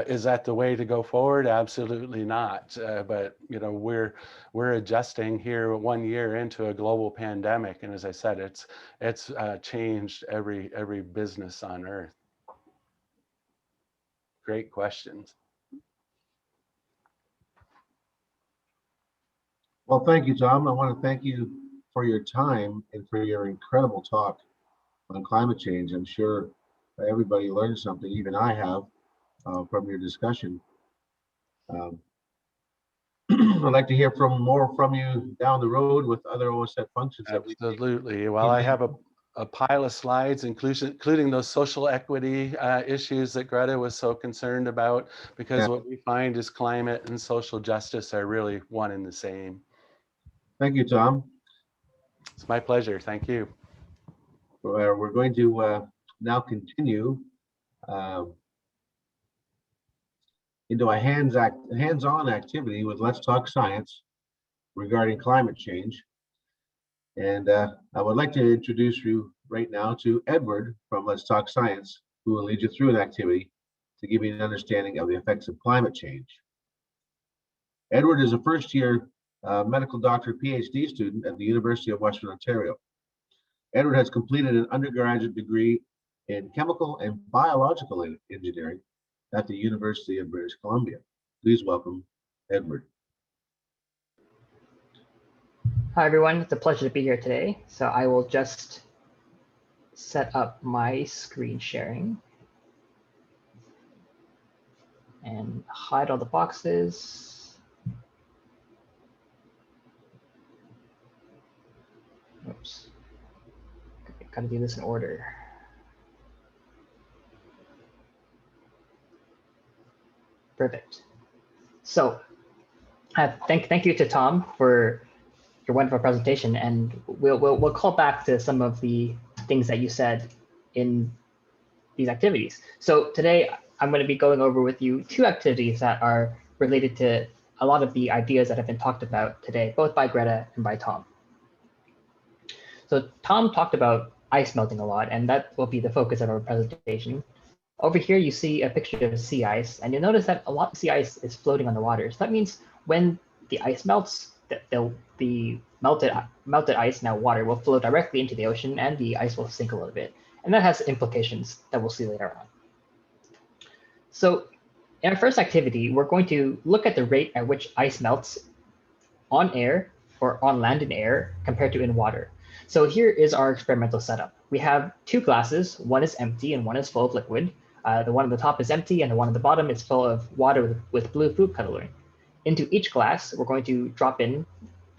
Is that the way to go forward? Absolutely not. But you know, we're adjusting here 1 year into a global pandemic, and as I said, it's changed every business on Earth. Great questions. Well, thank you, Tom. I want to thank you for your time and for your incredible talk on climate change. I'm sure everybody learned something, even I have, from your discussion. I'd like to hear more from you down the road with other OACETT functions that we Absolutely. Well, I have a pile of slides, including those social equity issues that Greta was so concerned about, because what we find is climate and social justice are really one and the same. Thank you, Tom. It's my pleasure. Thank you. We're going to now continue into a hands-on activity with Let's Talk Science regarding climate change. And I would like to introduce you right now to Edward from Let's Talk Science, who will lead you through an activity to give you an understanding of the effects of climate change. Edward is a first-year medical doctor PhD student at the University of Western Ontario. Edward has completed an undergraduate degree in chemical and biological engineering at the University of British Columbia. Please welcome Edward. Hi, everyone. It's a pleasure to be here today. So I will just set up my screen sharing and hide all the boxes. Oops. Gotta do this in order. Perfect. So thank you to Tom for your wonderful presentation, and we'll call back to some of the things that you said in these activities. So today I'm going to be going over with you two activities that are related to a lot of the ideas that have been talked about today, both by Greta and by Tom. So Tom talked about ice melting a lot, and that will be the focus of our presentation. Over here, you see a picture of sea ice, and you'll notice that a lot of sea ice is floating on the water. So that means when the ice melts, the melted ice, now water, will flow directly into the ocean, and the ice will sink a little bit. And that has implications that we'll see later on. So in our first activity, we're going to look at the rate at which ice melts on air, or on land in air, compared to in water. So here is our experimental setup. We have two glasses. One is empty and one is full of liquid. The one on the top is empty and the one on the bottom is full of water with blue food coloring. Into each glass, we're going to drop in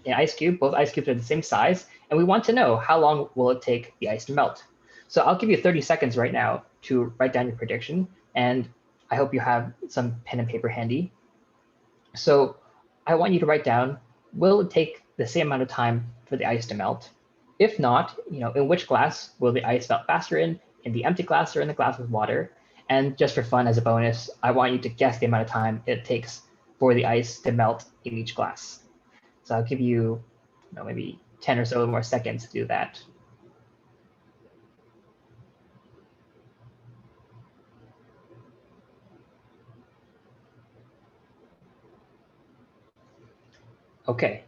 an ice cube. Both ice cubes are the same size, and we want to know how long will it take the ice to melt. So I'll give you 30 seconds right now to write down your prediction, and I hope you have some pen and paper handy. So I want you to write down, will it take the same amount of time for the ice to melt? If not, in which glass will the ice melt faster in the empty glass or in the glass with water? And just for fun, as a bonus, I want you to guess the amount of time it takes for the ice to melt in each glass. So I'll give you, maybe 10 or so more seconds to do that. Okay,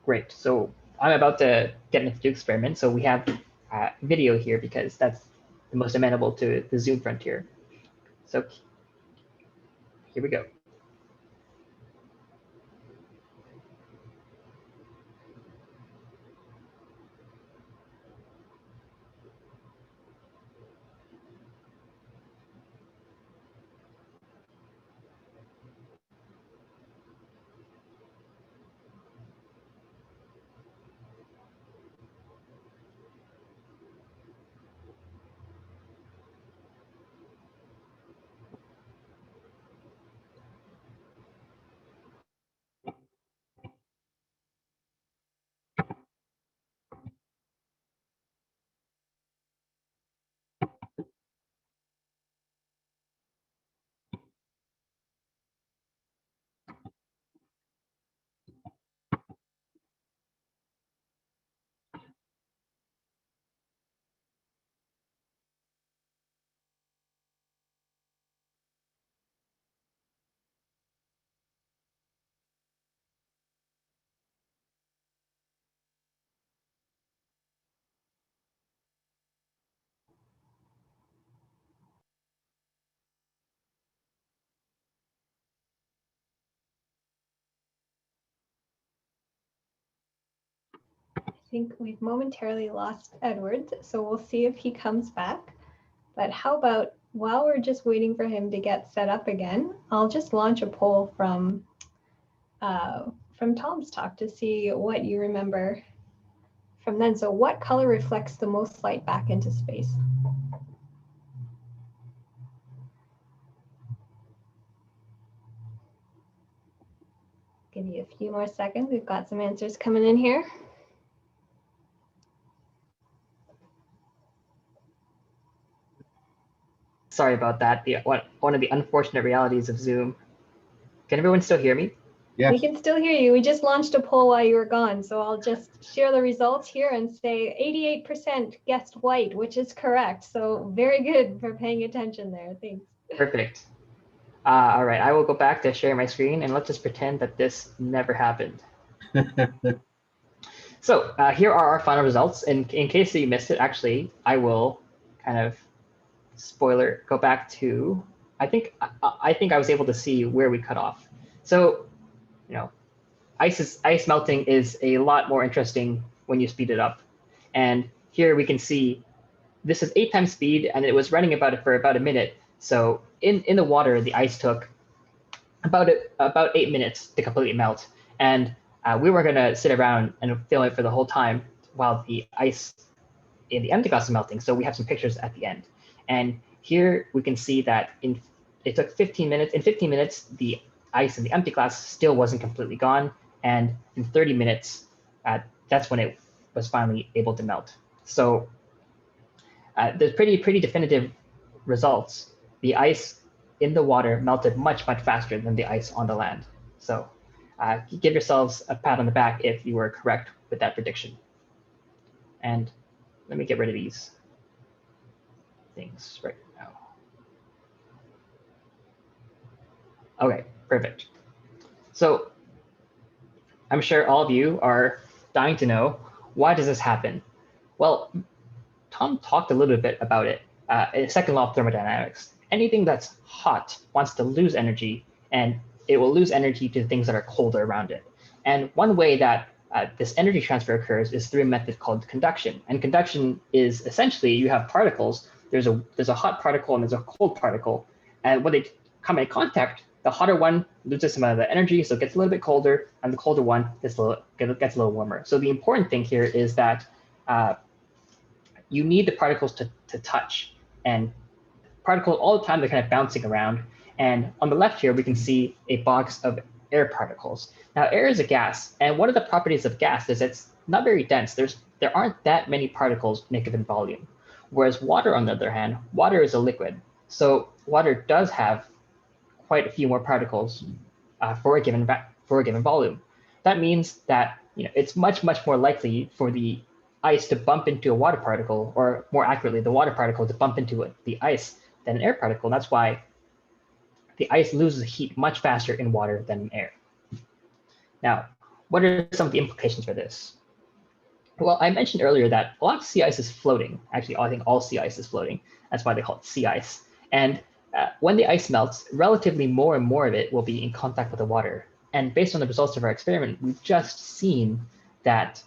great. So I'm about to get into the experiment. So we have video here because that's the most amenable to the Zoom frontier. So here we go. think we've momentarily lost Edward, so we'll see if he comes back. But how about while we're just waiting for him to get set up again, I'll just launch a poll from Tom's talk to see what you remember from then. So what color reflects the most light back into space? Give you a few more seconds. We've got some answers coming in here. Sorry about that. One of the unfortunate realities of Zoom. Can everyone still hear me? Yes. We can still hear you. We just launched a poll while you were gone. So I'll just share the results here and say 88% guessed white, which is correct. So very good for paying attention there. Thanks. Perfect. All right, I will go back to share my screen and let's just pretend that this never happened. So here are our final results. And in case you missed it, actually, I will kind of spoiler, go back to, I think I was able to see where we cut off. So, you know, ice melting is a lot more interesting when you speed it up. And here we can see this is 8 times speed, and it was running for about a minute. So in the water, the ice took about 8 minutes to completely melt. And we were gonna sit around and film it for the whole time while the ice in the empty glass is melting. So we have some pictures at the end. And here we can see that it took 15 minutes. In 15 minutes, the ice in the empty glass still wasn't completely gone. And in 30 minutes, that's when it was finally able to melt. So there's pretty definitive results. The ice in the water melted much faster than the ice on the land. So give yourselves a pat on the back if you were correct with that prediction. And let me get rid of these things right now. Okay, perfect. So I'm sure all of you are dying to know, why does this happen? Well, Tom talked a little bit about it in second law of thermodynamics. Anything that's hot wants to lose energy, and it will lose energy to things that are colder around it. And one way that this energy transfer occurs is through a method called conduction. And conduction is essentially, you have particles. There's a hot particle and there's a cold particle. And when they come in contact, the hotter one loses some of the energy, so it gets a little bit colder, and the colder one gets a little warmer. So the important thing here is that you need the particles to touch, and particles all the time, they're kind of bouncing around. And on the left here, we can see a box of air particles. Now, air is a gas, and one of the properties of gas is it's not very dense. There aren't that many particles in a given volume. Whereas water, on the other hand, water is a liquid. So water does have quite a few more particles for a given volume. That means that it's much more likely for the ice to bump into a water particle, or more accurately, the water particle to bump into the ice than an air particle. And that's why the ice loses heat much faster in water than in air. Now, what are some of the implications for this? Well, I mentioned earlier that a lot of sea ice is floating. Actually, I think all sea ice is floating. That's why they call it sea ice. And when the ice melts, relatively more and more of it will be in contact with the water. And based on the results of our experiment, we've just seen that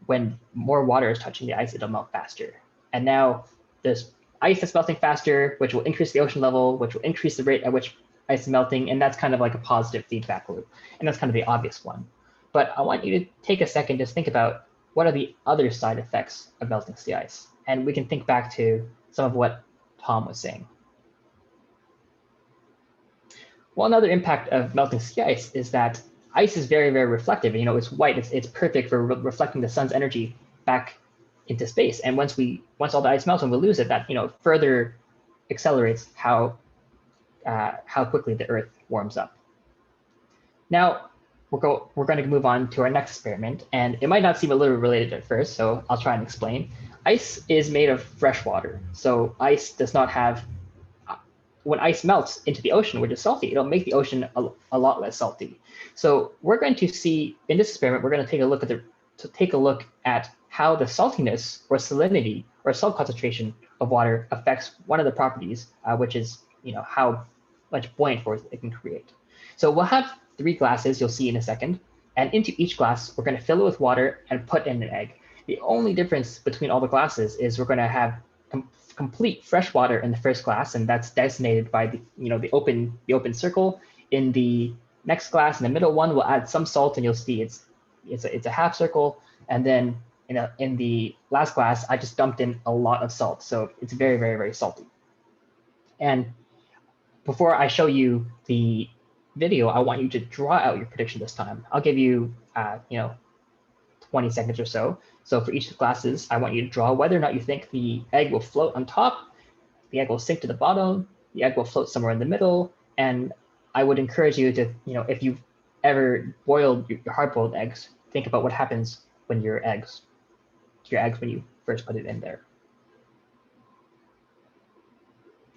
when more water is touching the ice, it'll melt faster. And now there's ice that's melting faster, which will increase the ocean level, which will increase the rate at which ice is melting. And that's kind of like a positive feedback loop. And that's kind of the obvious one. But I want you to take a second to think about, what are the other side effects of melting sea ice? And we can think back to some of what Tom was saying. Well, another impact of melting sea ice is that ice is very reflective. It's white. It's perfect for reflecting the sun's energy back into space. And once all the ice melts and we lose it, that further accelerates how quickly the Earth warms up. Now we're going to move on to our next experiment, and it might not seem a little related at first, so I'll try and explain. Ice is made of fresh water, so ice does not have. When ice melts into the ocean, which is salty, it'll make the ocean a lot less salty. So we're going to see in this experiment, we're going to take a look at how the saltiness or salinity or salt concentration of water affects one of the properties, which is how much buoyant force it can create. So we'll have 3 glasses, you'll see in a second, And into each glass, we're going to fill it with water and put in an egg. The only difference between all the glasses is we're going to have complete fresh water in the first glass, and that's designated by the open circle. In the next glass, in the middle one, we'll add some salt, and you'll see it's a half circle. And then in the last glass, I just dumped in a lot of salt, so it's very, very, very salty. And before I show you the video, I want you to draw out your prediction this time. I'll give you 20 seconds or so. So for each of the glasses, I want you to draw whether or not you think the egg will float on top, the egg will sink to the bottom, the egg will float somewhere in the middle. And I would encourage you to, if you've ever boiled your hard-boiled eggs, think about what happens when your eggs when you first put it in there.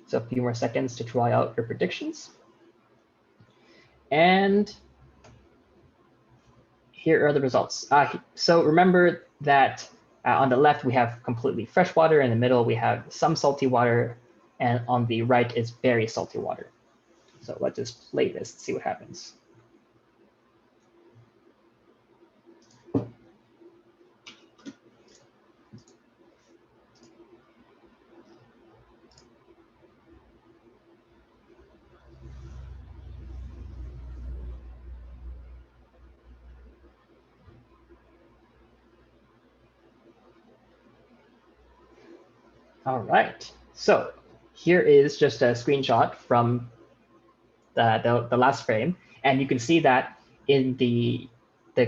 So a few more seconds to draw out your predictions. And here are the results. So remember that on the left, we have completely fresh water. In the middle, we have some salty water. And on the right is very salty water. So let's just play this and see what happens. All right, so here is just a screenshot from the last frame. And you can see that in the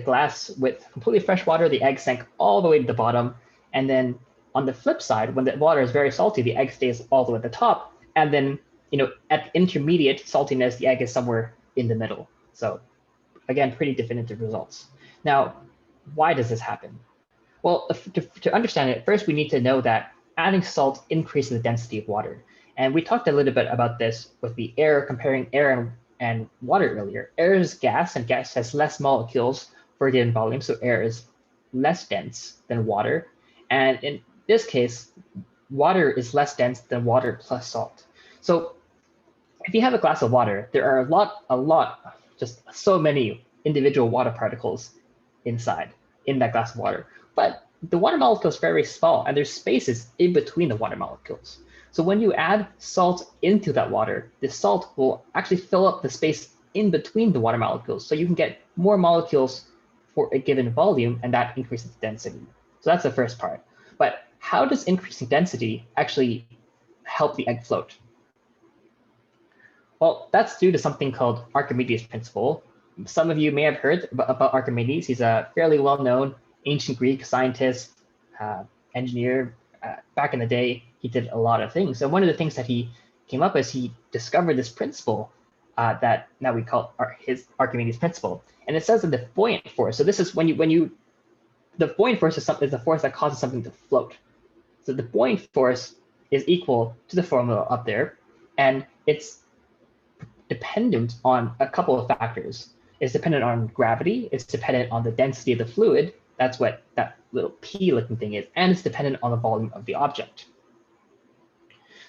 glass with completely fresh water, the egg sank all the way to the bottom. And then on the flip side, when the water is very salty, the egg stays all the way at the top. And then, at intermediate saltiness, the egg is somewhere in the middle. So again, pretty definitive results. Now, why does this happen? Well, to understand it, first we need to know that adding salt increases the density of water. And we talked a little bit about this with the air, comparing air and water earlier. Air is gas, and gas has less molecules for a given volume, so air is less dense than water. And in this case, water is less dense than water plus salt. So if you have a glass of water, there are a lot, just so many individual water particles inside in that glass of water. But the water molecule is very small, and there's spaces in between the water molecules. So when you add salt into that water, the salt will actually fill up the space in between the water molecules. So you can get more molecules for a given volume, and that increases density. So that's the first part. But how does increasing density actually help the egg float? Well, that's due to something called Archimedes Principle. Some of you may have heard about Archimedes. He's a fairly well-known ancient Greek scientist, engineer. Back in the day, he did a lot of things. And one of the things that he came up with, he discovered this principle that now we call his Archimedes Principle. And it says that the buoyant force, so this is the buoyant force is the force that causes something to float. So the buoyant force is equal to the formula up there, and it's dependent on a couple of factors. It's dependent on gravity, it's dependent on the density of the fluid, that's what that little P looking thing is, and it's dependent on the volume of the object.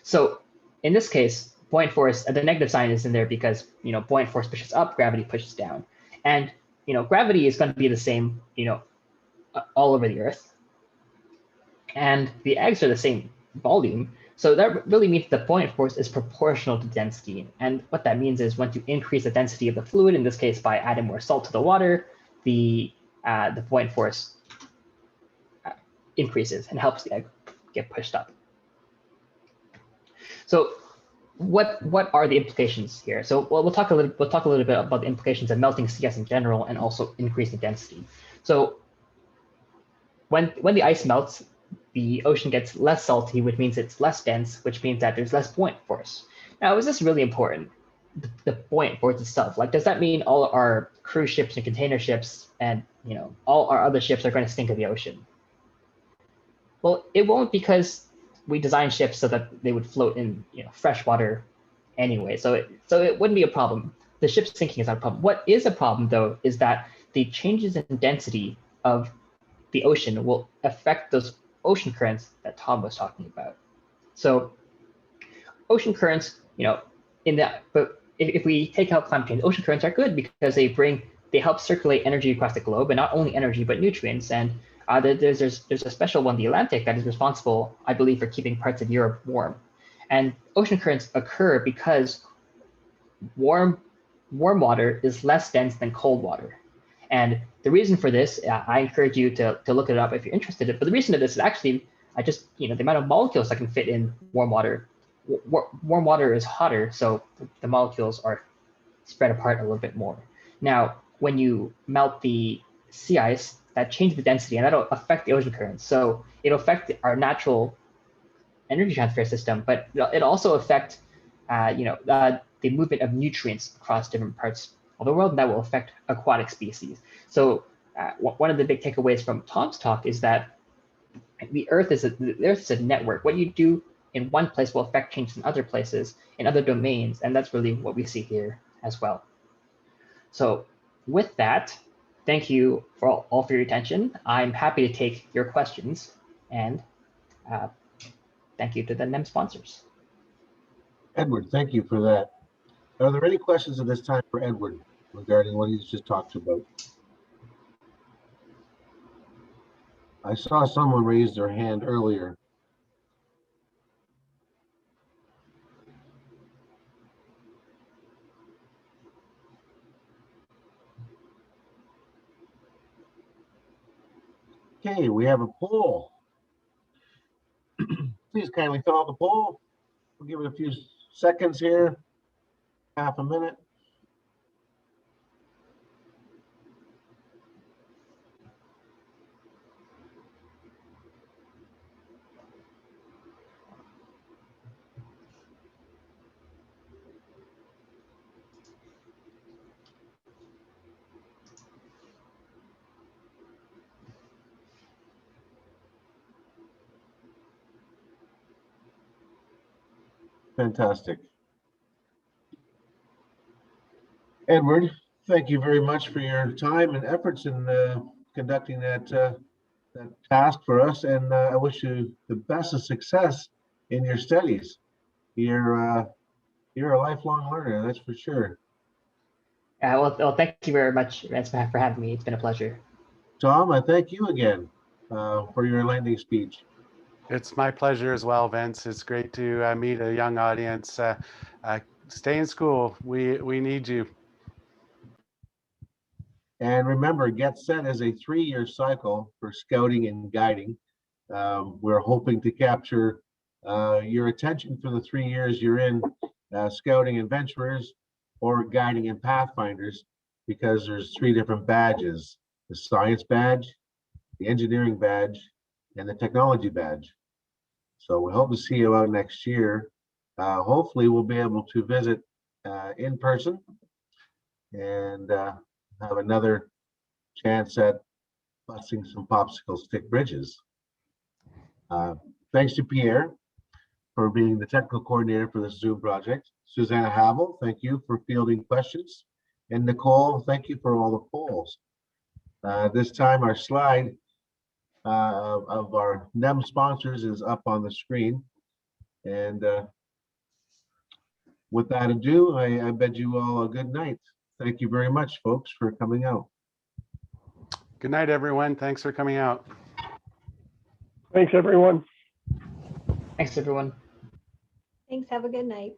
So in this case, buoyant force, the negative sign is in there because buoyant force pushes up, gravity pushes down. And gravity is going to be the same all over the Earth. And the eggs are the same volume. So that really means the buoyant force is proportional to density. And what that means is once you increase the density of the fluid, in this case by adding more salt to the water, the buoyant force increases and helps the egg get pushed up. So what are the implications here? So we'll talk a little bit about the implications of melting CS in general and also increasing density. So when the ice melts, the ocean gets less salty, which means it's less dense, which means that there's less buoyant force. Now, is this really important? The buoyant force itself, like, does that mean all our cruise ships and container ships and all our other ships are going to sink in the ocean? Well, it won't, because we designed ships so that they would float in fresh water anyway. So it wouldn't be a problem. The ship sinking is not a problem. What is a problem, though, is that the changes in density of the ocean will affect those ocean currents that Tom was talking about. So ocean currents, but if we take out climate change, ocean currents are good because they bring they help circulate energy across the globe, and not only energy, but nutrients. And there's a special one, the Atlantic, that is responsible, I believe, for keeping parts of Europe warm. And ocean currents occur because warm water is less dense than cold water. And the reason for this, I encourage you to look it up if you're interested. But the reason of this is actually, the amount of molecules that can fit in warm water. Warm water is hotter, so the molecules are spread apart a little bit more. Now, when you melt the sea ice, that changes the density, and that'll affect the ocean currents. So it'll affect our natural energy transfer system, but it'll also affect, the movement of nutrients across different parts of the world, and that will affect aquatic species. So one of the big takeaways from Tom's talk is that the Earth is a network. What you do in one place will affect changes in other places, in other domains, and that's really what we see here as well. So with that, thank you all for your attention. I'm happy to take your questions, and thank you to the NEM sponsors. Edward, thank you for that. Are there any questions at this time for Edward regarding what he's just talked about? I saw someone raise their hand earlier. Okay, we have a poll. Please kindly fill out the poll. We'll give it a few seconds here, half a minute. Fantastic. Edward, thank you very much for your time and efforts in conducting that task for us, and I wish you the best of success in your studies. You're a lifelong learner, that's for sure. Well, thank you very much, Vince, for having me. It's been a pleasure. Tom, I thank you again for your landing speech. It's my pleasure as well, Vince. It's great to meet a young audience. Stay in school. We need you. And remember, GETSET is a 3-year cycle for scouting and guiding. We're hoping to capture your attention for the 3 years you're in scouting adventurers or guiding and pathfinders, because there's 3 different badges: the science badge, the engineering badge, and the technology badge. So we hope to see you out next year. Hopefully we'll be able to visit in person and have another chance at busting some popsicle stick bridges. Thanks to Pierre for being the technical coordinator for this Zoom project. Susanna Havel, thank you for fielding questions. And Nicole, thank you for all the polls. This time our slide of our NEM sponsors is up on the screen. And with that ado, I bid you all a good night. Thank you very much, folks, for coming out. Good night, everyone. Thanks for coming out. Thanks, everyone. Thanks, everyone. Thanks. Have a good night.